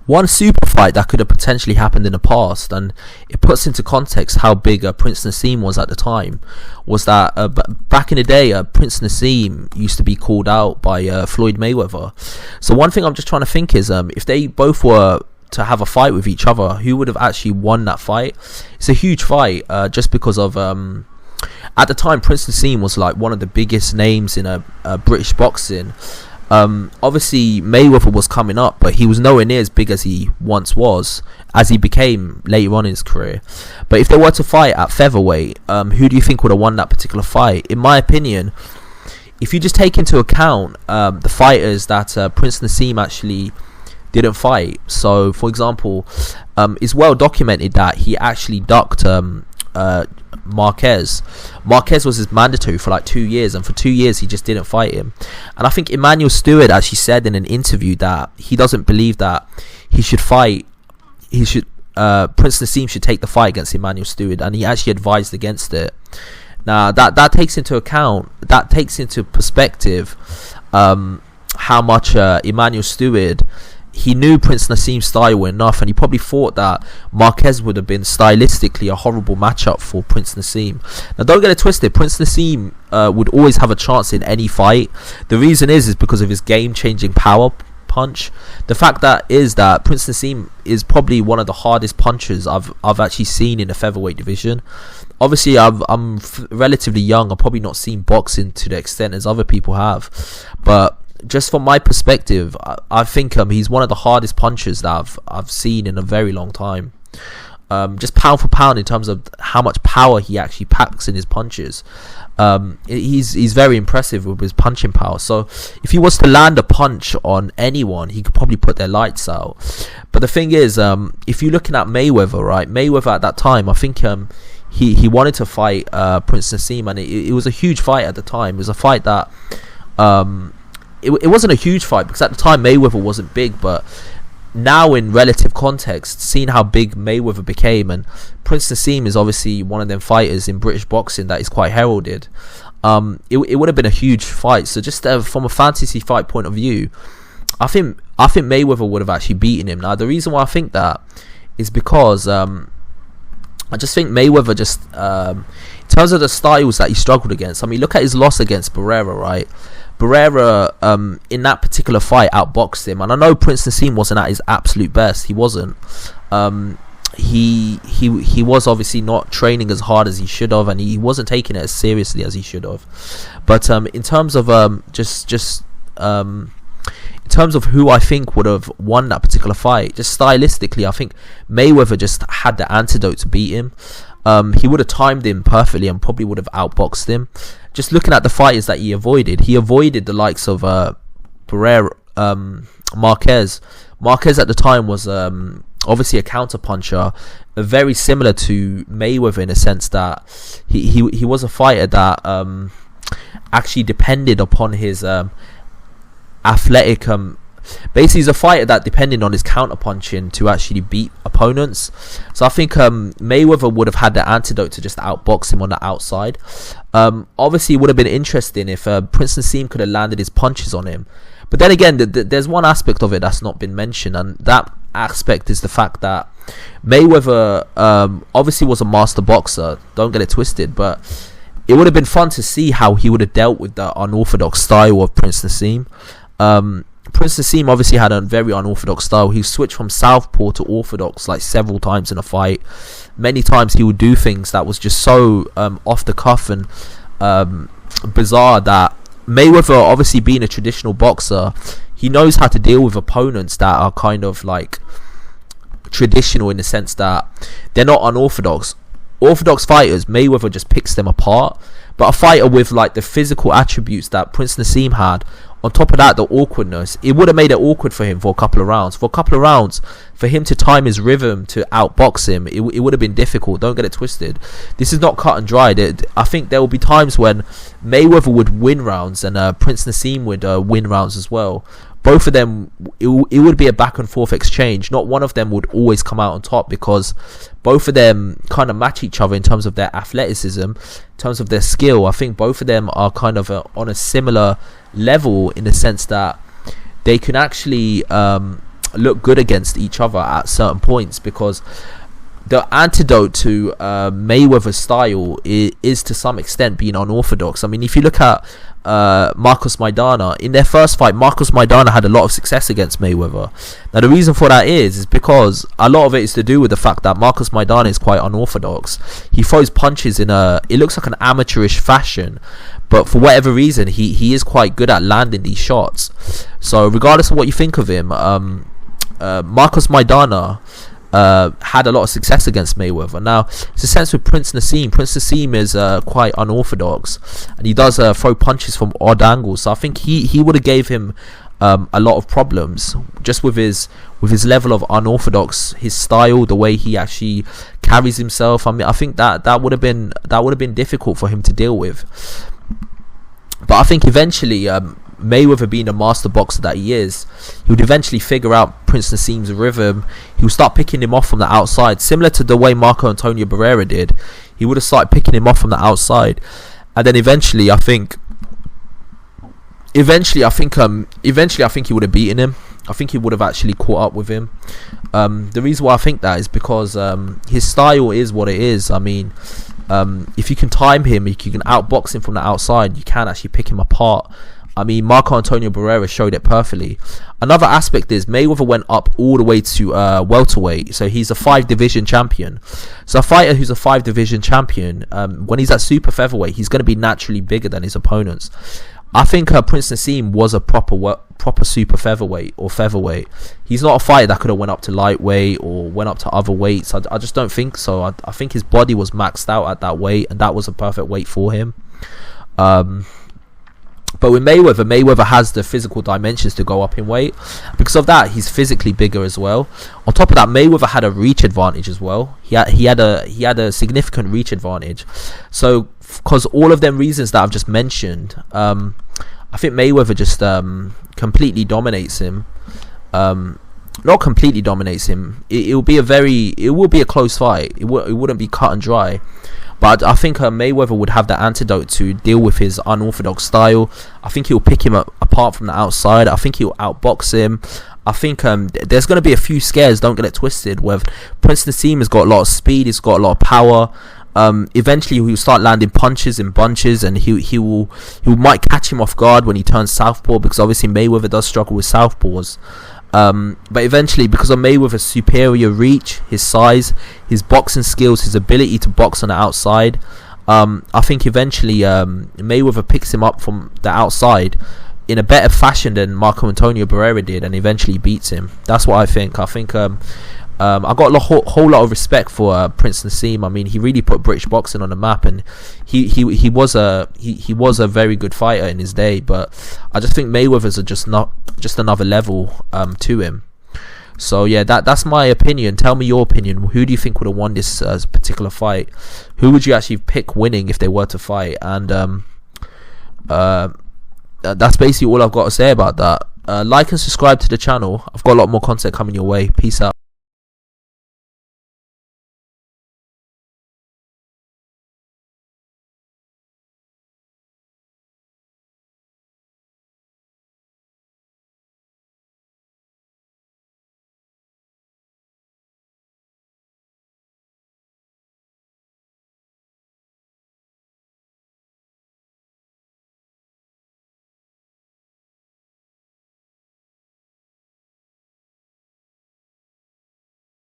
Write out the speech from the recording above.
one super fight that could have potentially happened in the past, and it puts into context how big Prince Naseem was at the time, was that back in the day, Prince Naseem used to be called out by Floyd Mayweather. So one thing I'm just trying to think is, if they both were to have a fight with each other, who would have actually won that fight? It's a huge fight, just because of at the time Prince Naseem was like one of the biggest names in British boxing. Obviously Mayweather was coming up, but he was nowhere near as big as he once was, as he became later on in his career. But if they were to fight at featherweight, who do you think would have won that particular fight? In my opinion, if you just take into account the fighters that Prince Naseem actually didn't fight. So for example, it's well documented that he actually ducked Marquez. Marquez was his mandatory for like 2 years, and for 2 years he just didn't fight him. And I think Emmanuel Stewart actually said in an interview that he doesn't believe that he should fight. Prince Naseem should take the fight against Emmanuel Stewart, and he actually advised against it. Now that takes into perspective how much Emmanuel Stewart, he knew Prince Naseem's style well enough, and he probably thought that Marquez would have been stylistically a horrible matchup for Prince Naseem. Now don't get it twisted, Prince Naseem would always have a chance in any fight. The reason is because of his game-changing power punch. The fact that Prince Naseem is probably one of the hardest punchers I've actually seen in the featherweight division. Obviously I'm relatively young, I've probably not seen boxing to the extent as other people have, but just from my perspective, I think he's one of the hardest punchers that I've seen in a very long time. Just pound for pound in terms of how much power he actually packs in his punches. He's very impressive with his punching power. So if he was to land a punch on anyone, he could probably put their lights out. But the thing is, if you're looking at Mayweather, right? Mayweather at that time, I think he wanted to fight Prince Naseem, and it was a huge fight at the time. It was a fight that it wasn't a huge fight because at the time Mayweather wasn't big, but now in relative context, seeing how big Mayweather became, and Prince Naseem is obviously one of them fighters in British boxing that is quite heralded, it would have been a huge fight. So just from a fantasy fight point of view, I think Mayweather would have actually beaten him. Now the reason why I think that is because I just think Mayweather just in terms of the styles that he struggled against. I mean, look at his loss against Barrera, right? Barrera in that particular fight outboxed him, and I know Prince Naseem wasn't at his absolute best. He wasn't. He was obviously not training as hard as he should have, and he wasn't taking it as seriously as he should have. But in terms of in terms of who I think would have won that particular fight, just stylistically, I think Mayweather just had the antidote to beat him. He would have timed him perfectly and probably would have outboxed him. Just looking at the fighters that he avoided the likes of Barrera, Marquez. Marquez at the time was obviously a counter puncher, very similar to Mayweather in a sense that he was a fighter that actually depended upon his athletic. Basically, he's a fighter that depended on his counter punching to actually beat opponents. So I think Mayweather would have had the antidote to just outbox him on the outside. Obviously, it would have been interesting if Prince Naseem could have landed his punches on him. But then again, there's one aspect of it that's not been mentioned, and that aspect is the fact that Mayweather obviously was a master boxer. Don't get it twisted, but it would have been fun to see how he would have dealt with the unorthodox style of Prince Naseem. Prince Naseem obviously had a very unorthodox style. He switched from southpaw to orthodox like several times in a fight. Many times he would do things that was just so off the cuff and bizarre that Mayweather, obviously being a traditional boxer, he knows how to deal with opponents that are kind of like traditional in the sense that they're not unorthodox. Orthodox fighters, Mayweather just picks them apart. But a fighter with like the physical attributes that Prince Naseem had, on top of that the awkwardness, it would have made it awkward for him for a couple of rounds. For him to time his rhythm to outbox him, it would have been difficult. Don't get it twisted. This is not cut and dried. I think there will be times when Mayweather would win rounds and Prince Naseem would win rounds as well. Both of them, it would be a back and forth exchange. Not one of them would always come out on top because both of them kind of match each other in terms of their athleticism, in terms of their skill. I think both of them are kind of on a similar level in the sense that they can actually look good against each other at certain points, because the antidote to Mayweather's style is to some extent being unorthodox. I mean, if you look at Marcos Maidana, in their first fight, Marcos Maidana had a lot of success against Mayweather. Now, the reason for that is because a lot of it is to do with the fact that Marcos Maidana is quite unorthodox. He throws punches in it looks like an amateurish fashion, but for whatever reason, he is quite good at landing these shots. So regardless of what you think of him, Marcos Maidana had a lot of success against Mayweather. Now, it's a sense with Prince Naseem. Prince Naseem is quite unorthodox, and he does throw punches from odd angles. So I think he would have gave him a lot of problems just with his level of unorthodox, his style, the way he actually carries himself. I mean, I think that would have been difficult for him to deal with. But I think eventually, Mayweather being the master boxer that he is, he would eventually figure out Prince Naseem's rhythm. He would start picking him off from the outside, similar to the way Marco Antonio Barrera did. He would have started picking him off from the outside, and then eventually I think he would have beaten him. I think he would have actually caught up with him. The reason why I think that is because his style is what it is. I mean, if you can time him, if you can outbox him from the outside, you can actually pick him apart. I mean, Marco Antonio Barrera showed it perfectly. Another aspect is Mayweather went up all the way to welterweight, so he's a 5-division champion. So a fighter who's a 5-division champion, when he's at super featherweight, he's going to be naturally bigger than his opponents. I think Prince Naseem was a proper super featherweight or featherweight. He's not a fighter that could have went up to lightweight or went up to other weights. I just don't think so. I think his body was maxed out at that weight, and that was a perfect weight for him. But with Mayweather has the physical dimensions to go up in weight. Because of that, he's physically bigger as well. On top of that, Mayweather had a reach advantage as well. He had a significant reach advantage. So, because all of them reasons that I've just mentioned, I think Mayweather just completely dominates him. Not completely dominates him. It will be a close fight. It wouldn't be cut and dry. But I think Mayweather would have the antidote to deal with his unorthodox style. I think he'll pick him apart from the outside. I think he'll outbox him. I think there's going to be a few scares, don't get it twisted, where Prince Naseem has got a lot of speed, he's got a lot of power. Eventually he'll start landing punches in bunches, and he might catch him off guard when he turns southpaw, because obviously Mayweather does struggle with southpaws. But eventually, because of Mayweather's superior reach, his size, his boxing skills, his ability to box on the outside, I think eventually Mayweather picks him up from the outside in a better fashion than Marco Antonio Barrera did, and eventually beats him. That's what I think. I think I got a whole lot of respect for Prince Naseem. I mean, he really put British boxing on the map, and he was a very good fighter in his day. But I just think Mayweather's just another level to him. So yeah, that's my opinion. Tell me your opinion. Who do you think would have won this particular fight? Who would you actually pick winning if they were to fight? And that's basically all I've got to say about that. Like and subscribe to the channel. I've got a lot more content coming your way. Peace out.